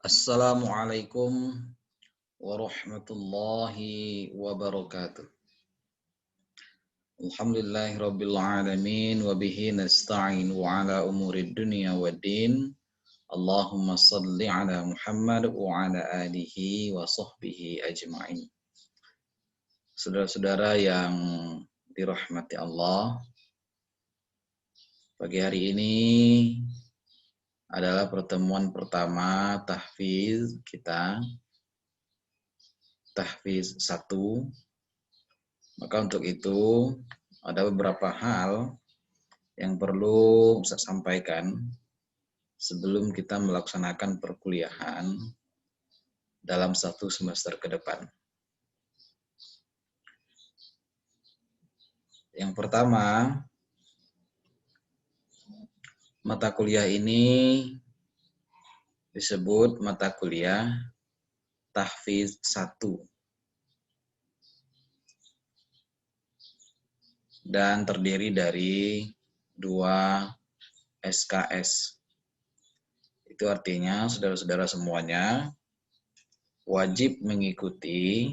Assalamualaikum warahmatullahi wabarakatuh. Alhamdulillahirabbil alamin wa bihi nasta'inu ala umurid dunya waddin. Allahumma shalli ala Muhammad wa ala alihi wa sahbihi ajma'in. Saudara-saudara yang dirahmati Allah, pagi hari ini adalah pertemuan pertama tahfiz kita, tahfiz 1. Maka untuk itu ada beberapa hal yang perlu saya sampaikan sebelum kita melaksanakan perkuliahan dalam 1 semester ke depan. Yang pertama, mata kuliah ini disebut mata kuliah tahfiz 1. Dan terdiri dari 2 SKS. Itu artinya saudara-saudara semuanya wajib mengikuti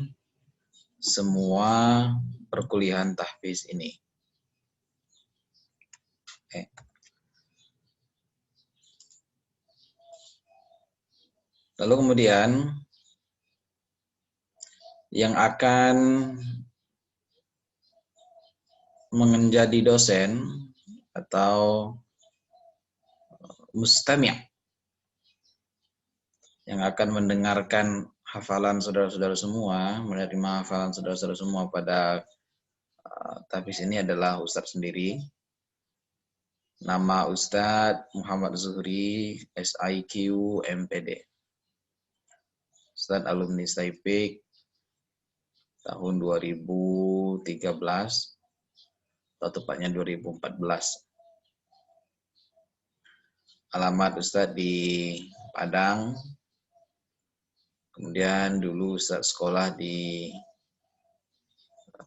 semua perkuliahan tahfiz ini. Lalu kemudian yang akan menjadi dosen atau mustami' yang akan mendengarkan hafalan saudara-saudara semua, menerima hafalan saudara-saudara semua pada tahfiz ini adalah Ustadz sendiri. Nama Ustadz Muhammad Zuhri, SIQ, MPD. Ustadz alumni Staipik tahun 2013, atau tepatnya 2014. Alamat Ustadz di Padang. Kemudian dulu Ustadz sekolah di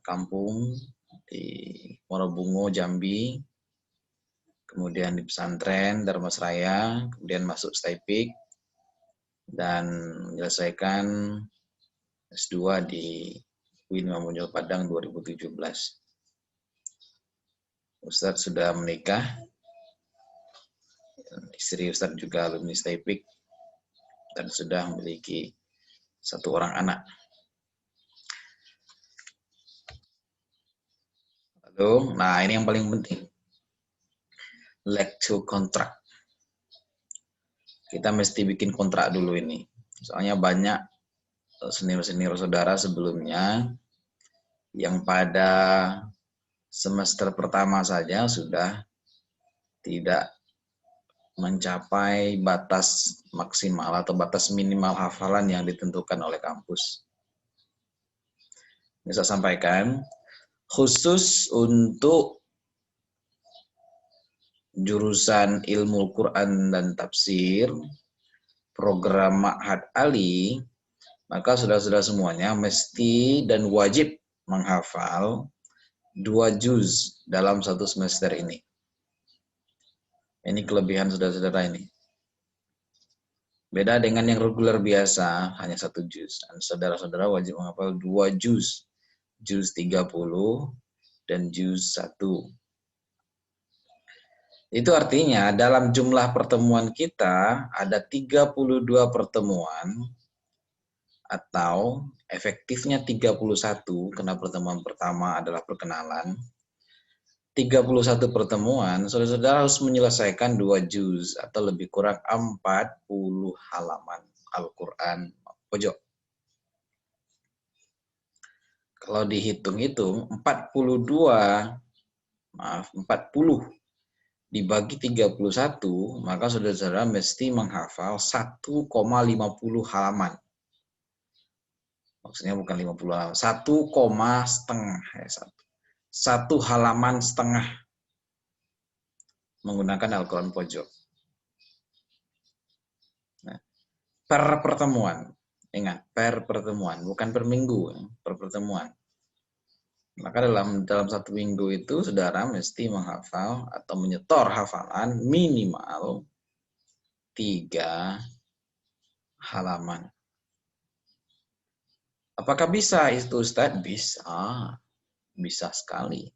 kampung di Monobungo, Jambi. Kemudian di pesantren Darmasraya, kemudian masuk Staipik dan menyelesaikan S2 di UIN Imam Padang 2017. Ustadz sudah menikah. Istri Ustadz juga alumni Staipik dan sudah memiliki 1 orang anak. Lalu, nah ini yang paling penting. Lecture kontrak. Kita mesti bikin kontrak dulu ini. Soalnya banyak senior-senior saudara sebelumnya yang pada semester pertama saja sudah tidak mencapai batas maksimal atau batas minimal hafalan yang ditentukan oleh kampus. Bisa sampaikan, khusus untuk jurusan ilmu Quran dan tafsir, program Ma'had Ali, maka saudara-saudara semuanya mesti dan wajib menghafal 2 juz dalam 1 semester ini. Ini kelebihan saudara-saudara ini. Beda dengan yang reguler biasa, hanya 1 juz. Saudara-saudara wajib menghafal 2 juz. Juz 30 dan juz 1. Itu artinya dalam jumlah pertemuan kita ada 32 pertemuan atau efektifnya 31 karena pertemuan pertama adalah perkenalan. 31 pertemuan, saudara-saudara harus menyelesaikan 2 juz atau lebih kurang 40 halaman Al-Quran pojok. Kalau dihitung-hitung 40 dibagi 31, maka saudara-saudara mesti menghafal 1,50 halaman. Maksudnya bukan 50 halaman, 1,5. 1 halaman setengah menggunakan Al-Quran pojok. Nah, per pertemuan, ingat per pertemuan, bukan per minggu, per pertemuan. Maka dalam 1 minggu itu saudara mesti menghafal atau menyetor hafalan minimal 3 halaman. Apakah bisa itu Ustaz? Bisa. Bisa sekali.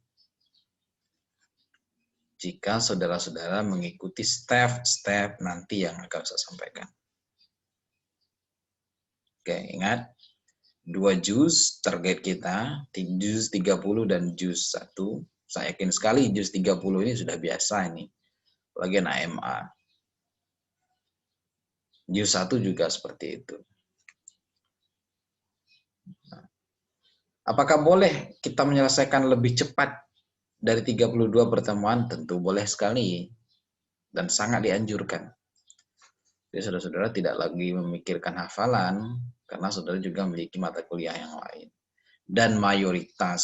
Jika saudara-saudara mengikuti step-step nanti yang akan saya sampaikan. Oke, ingat. 2 juz target kita, juz 30 dan juz 1. Saya yakin sekali juz 30 ini sudah biasa ini. Apalagi anak MA. Juz 1 juga seperti itu. Apakah boleh kita menyelesaikan lebih cepat dari 32 pertemuan? Tentu boleh sekali. Dan sangat dianjurkan. Jadi saudara-saudara tidak lagi memikirkan hafalan, karena saudara juga memiliki mata kuliah yang lain. Dan mayoritas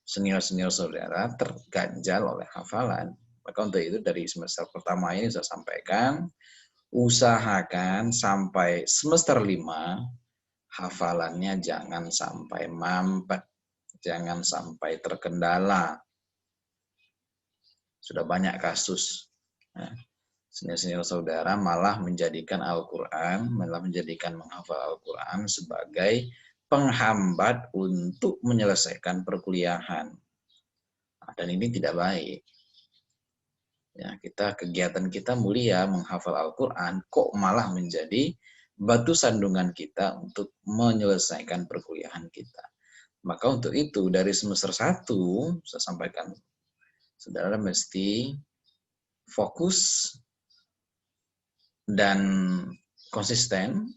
senior-senior saudara terganjal oleh hafalan. Maka untuk itu dari semester pertama ini saya sampaikan, usahakan sampai semester 5, hafalannya jangan sampai mampet, jangan sampai terkendala. Sudah banyak kasus. Senior-senior saudara malah menjadikan Al-Quran, malah menjadikan menghafal Al-Quran sebagai penghambat untuk menyelesaikan perkuliahan. Dan ini tidak baik. Ya, kegiatan kita mulia menghafal Al-Quran, kok malah menjadi batu sandungan kita untuk menyelesaikan perkuliahan kita. Maka untuk itu dari semester 1, saya sampaikan, saudara mesti fokus dan konsisten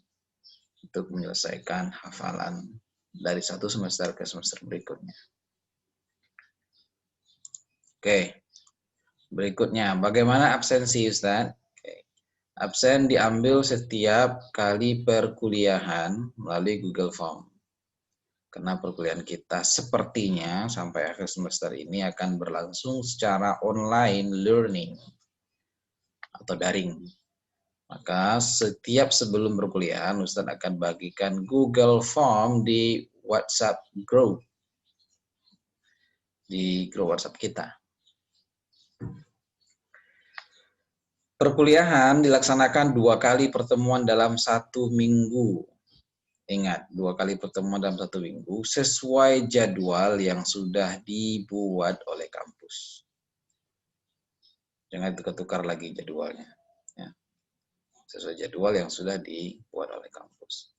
untuk menyelesaikan hafalan dari satu semester ke semester berikutnya. Oke, berikutnya bagaimana absensi Ustaz? Oke. Absen diambil setiap kali perkuliahan melalui Google Form. Karena perkuliahan kita sepertinya sampai akhir semester ini akan berlangsung secara online learning atau daring. Maka setiap sebelum perkuliahan, Ustadz akan bagikan Google Form di WhatsApp group. Di grup WhatsApp kita. Perkuliahan dilaksanakan 2 kali pertemuan dalam 1 minggu. Ingat, 2 kali pertemuan dalam 1 minggu sesuai jadwal yang sudah dibuat oleh kampus. Jangan tukar-tukar lagi jadwalnya. Ya. Sesuai jadwal yang sudah dibuat oleh kampus.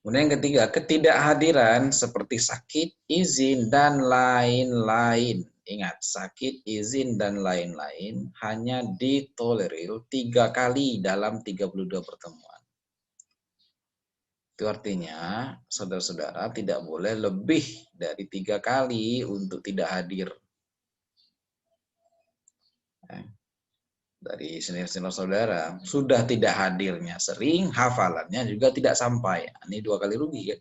Kemudian yang ketiga, ketidakhadiran seperti sakit, izin, dan lain-lain. Ingat, sakit, izin, dan lain-lain hanya ditolerir 3 kali dalam 32 pertemuan. Itu artinya, saudara-saudara tidak boleh lebih dari 3 kali untuk tidak hadir. Dari senior-senior saudara, sudah tidak hadirnya sering, hafalannya juga tidak sampai. Ini 2 kali rugi kan?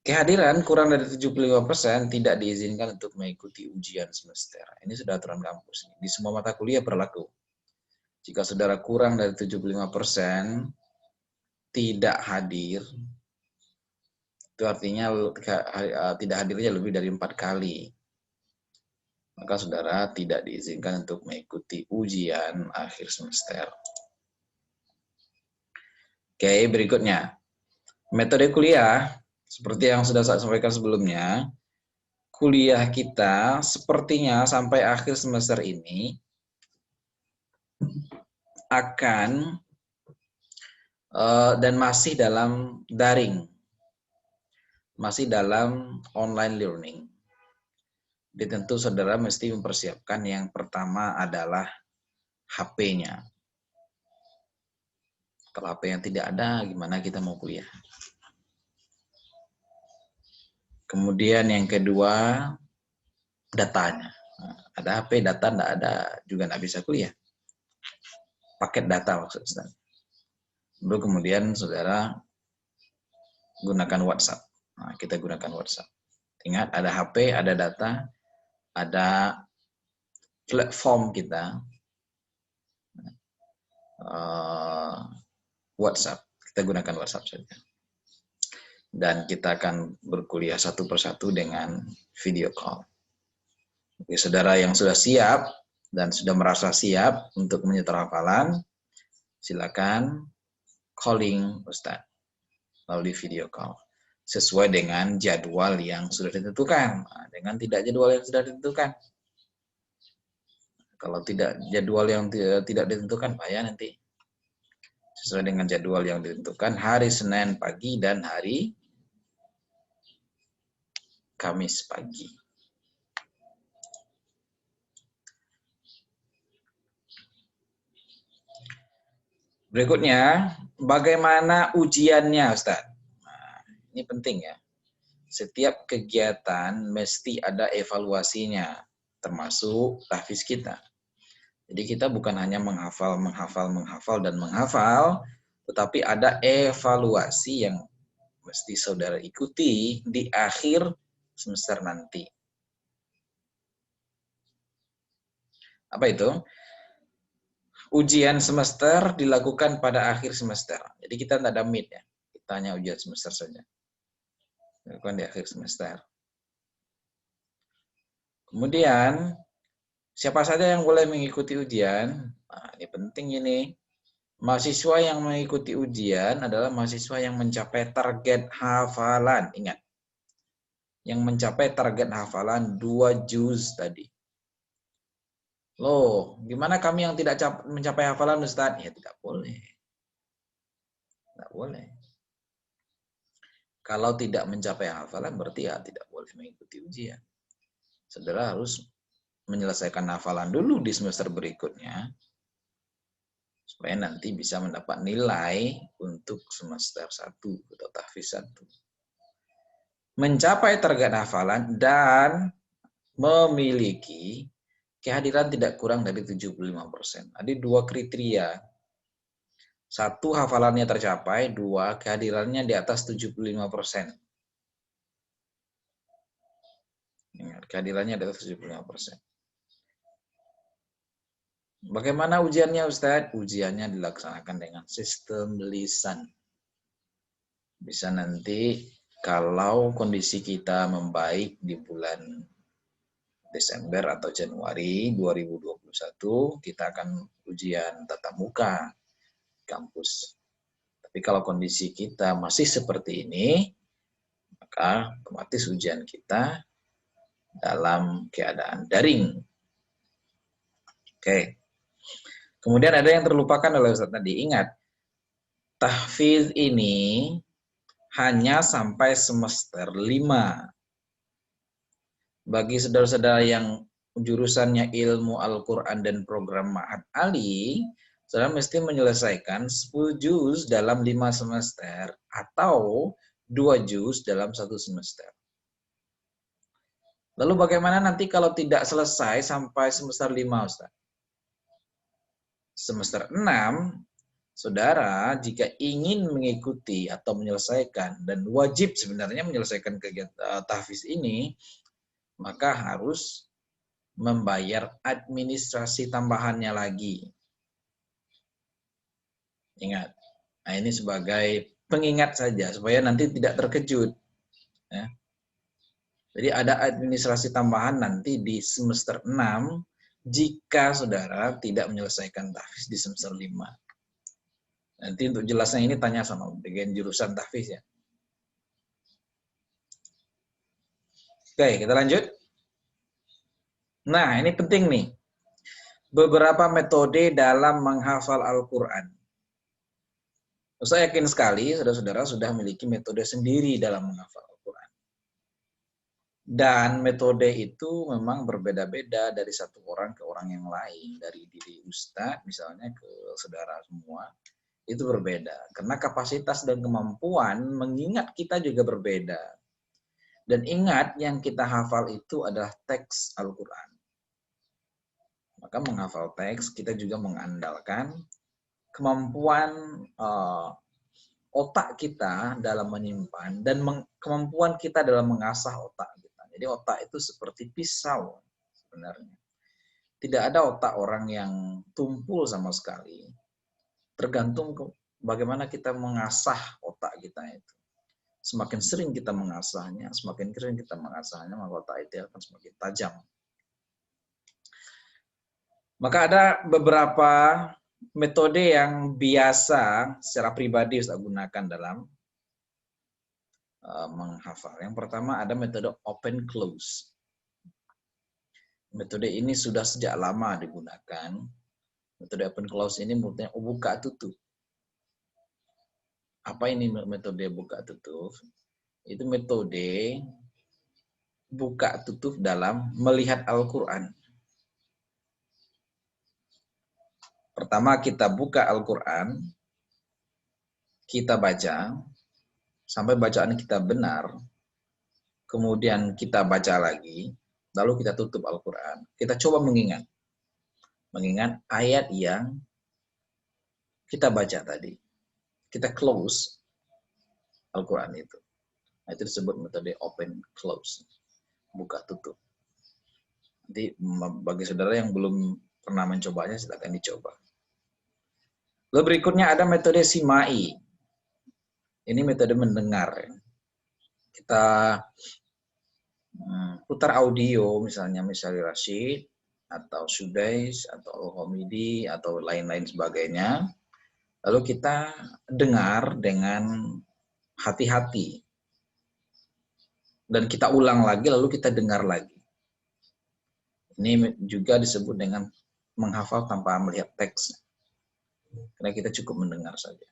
Kehadiran kurang dari 75% tidak diizinkan untuk mengikuti ujian semester. Ini sudah aturan kampus. Di semua mata kuliah berlaku. Jika saudara kurang dari 75% tidak hadir, itu artinya tidak hadirnya lebih dari 4 kali. Maka saudara tidak diizinkan untuk mengikuti ujian akhir semester. Oke, berikutnya. Metode kuliah, seperti yang sudah saya sampaikan sebelumnya, kuliah kita sepertinya sampai akhir semester ini akan dan masih dalam daring, masih dalam online learning. Jadi tentu saudara mesti mempersiapkan yang pertama adalah HP-nya. Kalau HP yang tidak ada, gimana kita mau kuliah? Kemudian yang kedua, datanya. Ada HP, data tidak ada, juga tidak bisa kuliah. Paket data maksudnya. Lalu kemudian saudara gunakan WhatsApp. Nah, kita gunakan WhatsApp. Ingat, ada HP, ada data, ada platform kita, WhatsApp. Kita gunakan WhatsApp saja. Dan kita akan berkuliah satu persatu dengan video call. Oke, saudara yang sudah siap dan sudah merasa siap untuk menyetor hafalan, silakan calling Ustadz melalui video call sesuai dengan jadwal yang sudah ditentukan. Nah, dengan tidak jadwal yang sudah ditentukan, kalau tidak jadwal yang tidak ditentukan, Pak ya, nanti sesuai dengan jadwal yang ditentukan hari Senin pagi dan hari Kamis pagi. Berikutnya, bagaimana ujiannya, Ustaz? Nah, ini penting ya. Setiap kegiatan mesti ada evaluasinya, termasuk tahfiz kita. Jadi kita bukan hanya menghafal, dan menghafal, tetapi ada evaluasi yang mesti saudara ikuti di akhir semester nanti. Apa itu? Ujian semester dilakukan pada akhir semester. Jadi kita tidak ada mid ya. Kita hanya ujian semester saja. Dilakukan di akhir semester. Kemudian, siapa saja yang boleh mengikuti ujian? Nah, ini penting ini. Mahasiswa yang mengikuti ujian adalah mahasiswa yang mencapai target hafalan. Ingat, yang mencapai target hafalan 2 juz tadi. Loh, gimana kami yang tidak mencapai hafalan, Ustaz? Ya tidak boleh. Tidak boleh. Kalau tidak mencapai hafalan berarti ya tidak boleh mengikuti ujian. Saudara harus menyelesaikan hafalan dulu di semester berikutnya supaya nanti bisa mendapat nilai untuk semester 1 atau tahfiz 1. Mencapai target hafalan dan memiliki kehadiran tidak kurang dari 75%. Ada 2 kriteria. 1, hafalannya tercapai, 2, kehadirannya di atas 75%. Ingat, kehadirannya di atas 75%. Bagaimana ujiannya, Ustadz? Ujiannya dilaksanakan dengan sistem lisan. Bisa nanti kalau kondisi kita membaik di bulan Desember atau Januari 2021, kita akan ujian tatap muka di kampus. Tapi kalau kondisi kita masih seperti ini, maka otomatis ujian kita dalam keadaan daring. Oke. Kemudian ada yang terlupakan oleh Ustaz tadi. Ingat, tahfiz ini hanya sampai semester 5. Bagi saudara-saudara yang jurusannya ilmu Al-Quran dan program Ma'had Ali, saudara mesti menyelesaikan 10 juz dalam 5 semester atau 2 juz dalam 1 semester. Lalu bagaimana nanti kalau tidak selesai sampai semester 5, Ustaz? Semester 6, saudara jika ingin mengikuti atau menyelesaikan dan wajib sebenarnya menyelesaikan kegiatan tahfiz ini, maka harus membayar administrasi tambahannya lagi. Ingat, nah ini sebagai pengingat saja supaya nanti tidak terkejut. Ya. Jadi ada administrasi tambahan nanti di semester 6 jika saudara tidak menyelesaikan tahfiz di semester 5. Nanti untuk jelasnya ini tanya sama bagian jurusan tahfiz ya. Oke, kita lanjut. Nah, ini penting nih. Beberapa metode dalam menghafal Al-Quran. Saya yakin sekali saudara-saudara sudah memiliki metode sendiri dalam menghafal Al-Quran. Dan metode itu memang berbeda-beda dari satu orang ke orang yang lain. Dari diri Ustadz misalnya ke saudara semua. Itu berbeda. Karena kapasitas dan kemampuan mengingat kita juga berbeda. Dan ingat yang kita hafal itu adalah teks Al-Quran. Maka menghafal teks kita juga mengandalkan kemampuan otak kita dalam menyimpan dan kemampuan kita dalam mengasah otak kita. Jadi otak itu seperti pisau sebenarnya. Tidak ada otak orang yang tumpul sama sekali. Tergantung bagaimana kita mengasah otak kita itu. Semakin sering kita mengasahnya, maka otak itu akan semakin tajam. Maka ada beberapa metode yang biasa secara pribadi Ustaz gunakan dalam menghafal. Yang pertama ada metode open close. Metode ini sudah sejak lama digunakan. Metode open close ini menurutnya buka tutup. Apa ini metode buka tutup? Itu metode buka tutup dalam melihat Al-Quran. Pertama kita buka Al-Quran, kita baca, sampai bacaan kita benar, kemudian kita baca lagi, lalu kita tutup Al-Quran. Kita coba mengingat ayat yang kita baca tadi. Kita close Al-Quran itu. Nah, itu disebut metode open close. Buka tutup. Nanti bagi saudara yang belum pernah mencobanya, silakan dicoba. Lalu berikutnya ada metode simai. Ini metode mendengar. Kita putar audio, misalnya Rashid, atau Sudais, atau Al-Hamidi, atau lain-lain sebagainya. Lalu kita dengar dengan hati-hati. Dan kita ulang lagi, lalu kita dengar lagi. Ini juga disebut dengan menghafal tanpa melihat teks. Karena kita cukup mendengar saja.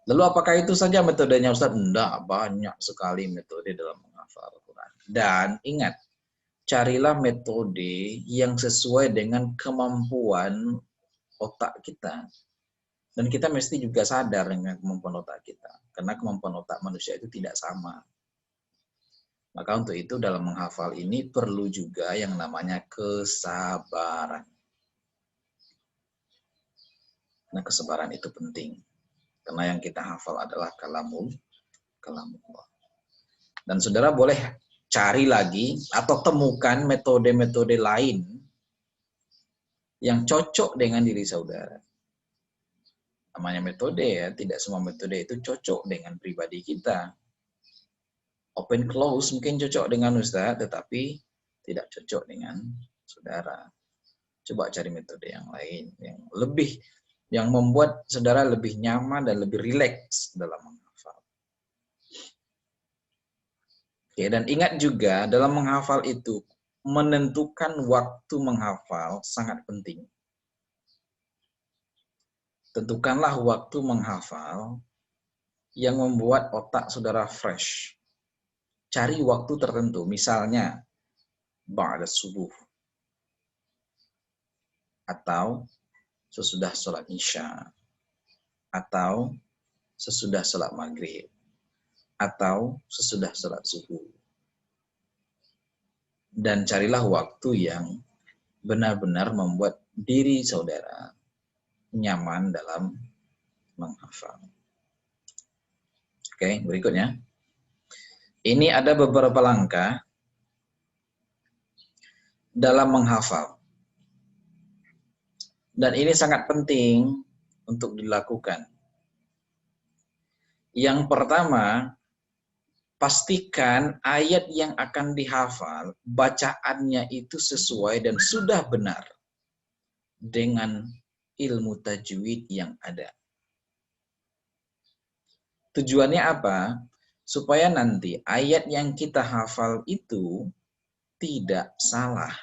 Lalu apakah itu saja metodenya Ustaz? Enggak, banyak sekali metode dalam menghafal Al-Quran. Dan ingat, carilah metode yang sesuai dengan kemampuan otak kita. Dan kita mesti juga sadar dengan kemampuan otak kita. Karena kemampuan otak manusia itu tidak sama. Maka untuk itu dalam menghafal ini perlu juga yang namanya kesabaran. Nah, kesabaran itu penting. Karena yang kita hafal adalah kalamullah. Dan saudara boleh cari lagi atau temukan metode-metode lain yang cocok dengan diri saudara. Namanya metode ya, tidak semua metode itu cocok dengan pribadi kita. Open close mungkin cocok dengan Ustaz, tetapi tidak cocok dengan saudara. Coba cari metode yang lain, yang membuat saudara lebih nyaman dan lebih rileks dalam menghafal. Oke, dan ingat juga dalam menghafal itu menentukan waktu menghafal sangat penting. Tentukanlah waktu menghafal yang membuat otak saudara fresh. Cari waktu tertentu, misalnya ba'da subuh atau sesudah sholat isya atau sesudah sholat maghrib atau sesudah sholat subuh. Dan carilah waktu yang benar-benar membuat diri saudara nyaman dalam menghafal. Oke, berikutnya. Ini ada beberapa langkah dalam menghafal. Dan ini sangat penting untuk dilakukan. Yang pertama, pastikan ayat yang akan dihafal, bacaannya itu sesuai dan sudah benar dengan ilmu tajwid yang ada. Tujuannya apa? Supaya nanti ayat yang kita hafal itu tidak salah.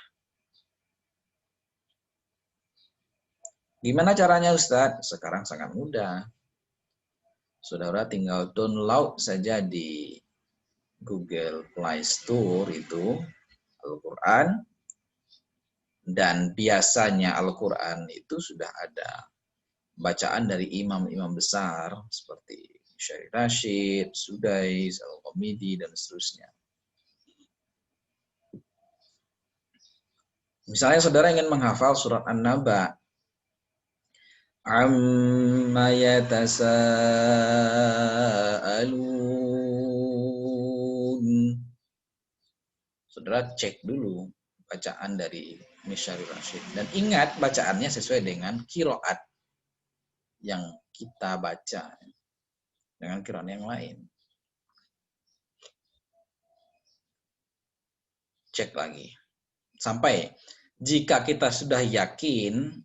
Gimana caranya Ustadz? Sekarang sangat mudah. Saudara tinggal download saja di Google Play Store itu Al-Quran. Dan biasanya Al-Quran itu sudah ada bacaan dari imam-imam besar seperti Syarif Rashid, Sudais, Al-Hamidi, dan seterusnya. Misalnya saudara ingin menghafal surat An-Naba. Amma yatasa'alun. Saudara cek dulu bacaan dari Syarif Rashid. Dan ingat bacaannya sesuai dengan qiraat yang kita baca. Dengan qiraat yang lain. Cek lagi. Sampai jika kita sudah yakin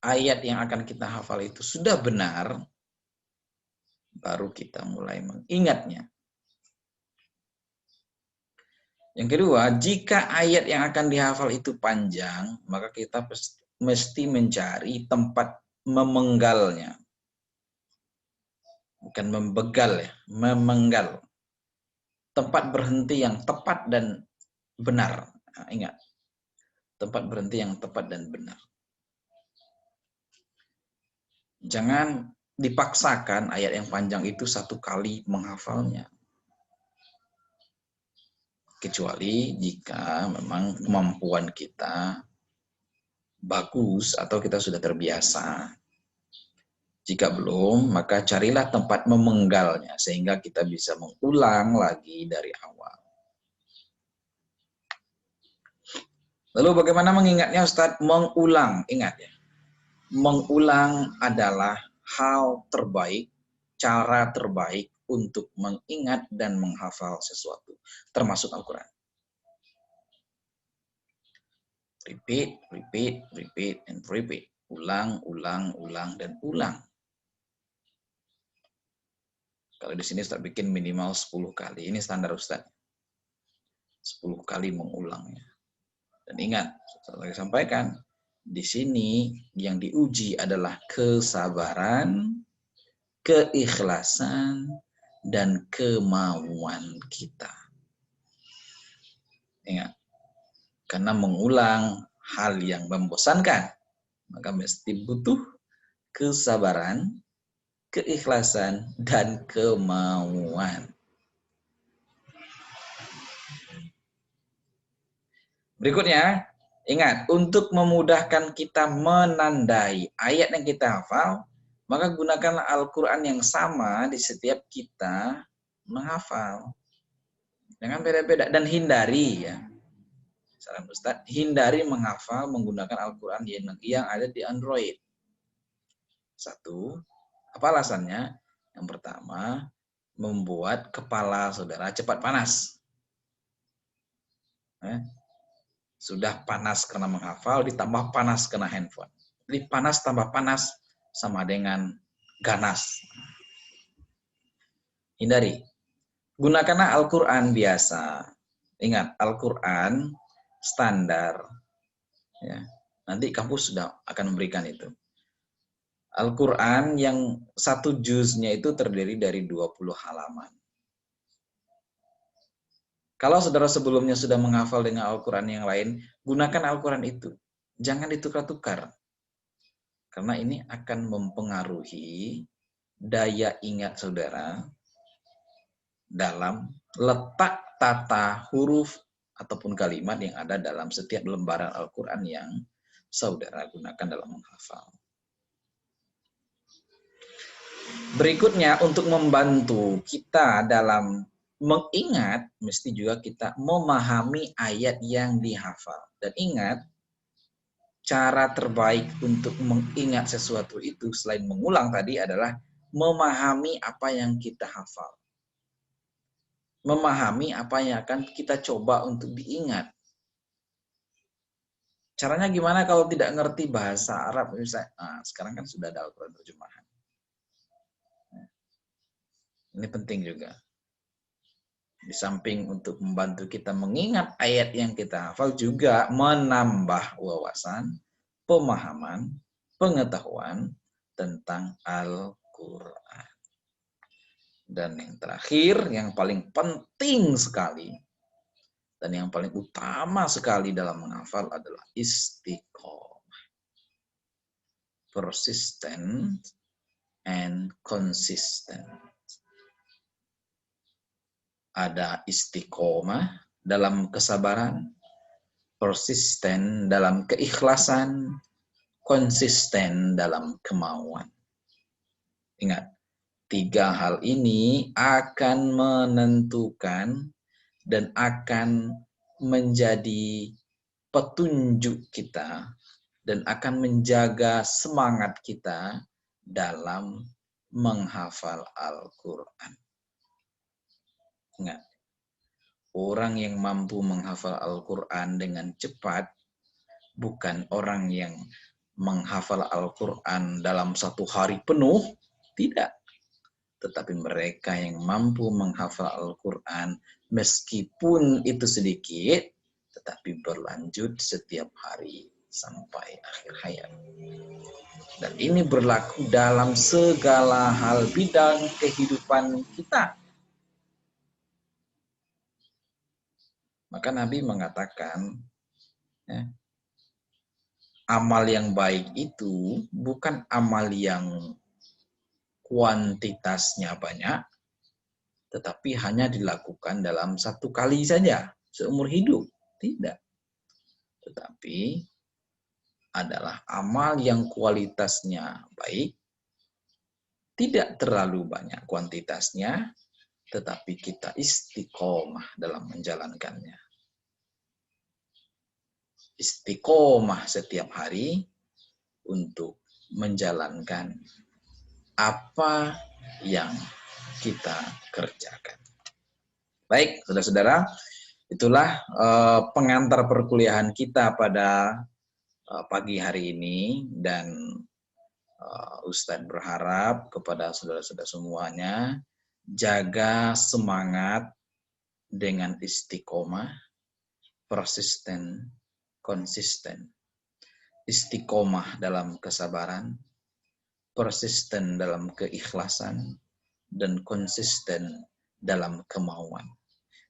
ayat yang akan kita hafal itu sudah benar, baru kita mulai mengingatnya. Yang kedua, jika ayat yang akan dihafal itu panjang, maka kita mesti mencari tempat memenggalnya. Bukan membegal ya, memenggal. Tempat berhenti yang tepat dan benar. Nah, ingat, tempat berhenti yang tepat dan benar. Jangan dipaksakan ayat yang panjang itu satu kali menghafalnya. Kecuali jika memang kemampuan kita bagus atau kita sudah terbiasa. Jika belum, maka carilah tempat memenggalnya sehingga kita bisa mengulang lagi dari awal. Lalu bagaimana mengingatnya Ustadz? Mengulang, ingat ya. Mengulang adalah hal terbaik, cara terbaik untuk mengingat dan menghafal sesuatu, termasuk Al-Quran. Repeat, repeat, repeat, and repeat. Ulang, ulang, ulang, dan ulang. Kalau di sini Ustaz bikin minimal 10 kali. Ini standar Ustaz. 10 kali mengulangnya. Dan ingat, saya sampaikan, di sini yang diuji adalah kesabaran, keikhlasan, dan kemauan kita. Ingat, karena mengulang hal yang membosankan, maka mesti butuh kesabaran, keikhlasan, dan kemauan. Berikutnya, ingat, untuk memudahkan kita menandai ayat yang kita hafal, maka gunakanlah Al-Quran yang sama di setiap kita menghafal. Jangan beda-beda dan hindari ya. Salam Ustaz, hindari menghafal menggunakan Al-Quran yang ada di Android. Satu, apa alasannya? Yang pertama, membuat kepala saudara cepat panas. Sudah panas karena menghafal, ditambah panas karena handphone. Jadi panas tambah panas sama dengan ganas. Hindari. Gunakanlah Al-Quran biasa. Ingat, Al-Quran standar. Ya. Nanti kampus sudah akan memberikan itu. Al-Quran yang satu juznya itu terdiri dari 20 halaman. Kalau saudara sebelumnya sudah menghafal dengan Al-Quran yang lain, gunakan Al-Quran itu. Jangan ditukar-tukar. Karena ini akan mempengaruhi daya ingat saudara dalam letak tata huruf ataupun kalimat yang ada dalam setiap lembaran Al-Quran yang saudara gunakan dalam menghafal. Berikutnya, untuk membantu kita dalam mengingat, mesti juga kita memahami ayat yang dihafal. Dan ingat, cara terbaik untuk mengingat sesuatu itu selain mengulang tadi adalah memahami apa yang kita hafal. Memahami apa yang akan kita coba untuk diingat. Caranya gimana kalau tidak ngerti bahasa Arab? Misalnya, sekarang kan sudah ada Al-Quran terjemahan. Ini penting juga. Di samping untuk membantu kita mengingat ayat yang kita hafal, juga menambah wawasan, pemahaman, pengetahuan tentang Al-Quran. Dan yang terakhir, yang paling penting sekali, dan yang paling utama sekali dalam menghafal adalah istiqomah. Persistent and consistent. Ada istiqomah dalam kesabaran, persisten dalam keikhlasan, konsisten dalam kemauan. Ingat, 3 hal ini akan menentukan dan akan menjadi petunjuk kita dan akan menjaga semangat kita dalam menghafal Al-Quran. Ingat, orang yang mampu menghafal Al-Quran dengan cepat bukan orang yang menghafal Al-Quran dalam satu hari penuh, tidak. Tetapi mereka yang mampu menghafal Al-Quran meskipun itu sedikit, tetapi berlanjut setiap hari sampai akhir hayat. Dan ini berlaku dalam segala hal bidang kehidupan kita. Maka Nabi mengatakan, ya, amal yang baik itu bukan amal yang kuantitasnya banyak, tetapi hanya dilakukan dalam satu kali saja seumur hidup. Tidak. Tetapi adalah amal yang kualitasnya baik, tidak terlalu banyak kuantitasnya, tetapi kita istiqomah dalam menjalankannya. Istiqomah setiap hari untuk menjalankan apa yang kita kerjakan. Baik, saudara-saudara, itulah pengantar perkuliahan kita pada pagi hari ini, dan Ustadz berharap kepada saudara-saudara semuanya jaga semangat dengan istiqomah, persisten, konsisten. Istiqomah dalam kesabaran, persisten dalam keikhlasan, dan konsisten dalam kemauan.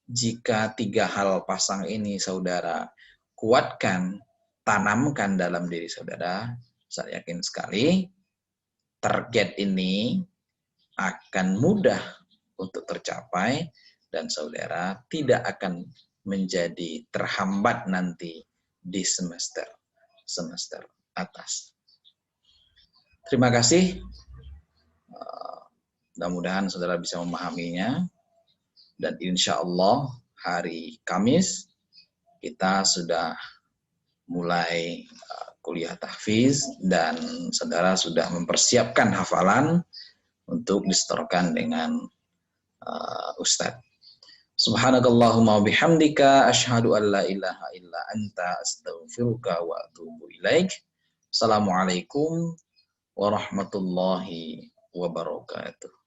Jika tiga hal pasang ini saudara kuatkan, tanamkan dalam diri saudara, saya yakin sekali target ini akan mudah untuk tercapai dan saudara tidak akan menjadi terhambat nanti di semester atas. Terima kasih. Mudah-mudahan saudara bisa memahaminya. Dan insya Allah hari Kamis kita sudah mulai kuliah tahfiz dan saudara sudah mempersiapkan hafalan untuk disetorkan dengan Ustadz. Subhanakallahumma bihamdika asyhadu an la ilaha illa anta astaghfiruka wa atubu ilaik. Assalamualaikum warahmatullahi wabarakatuh.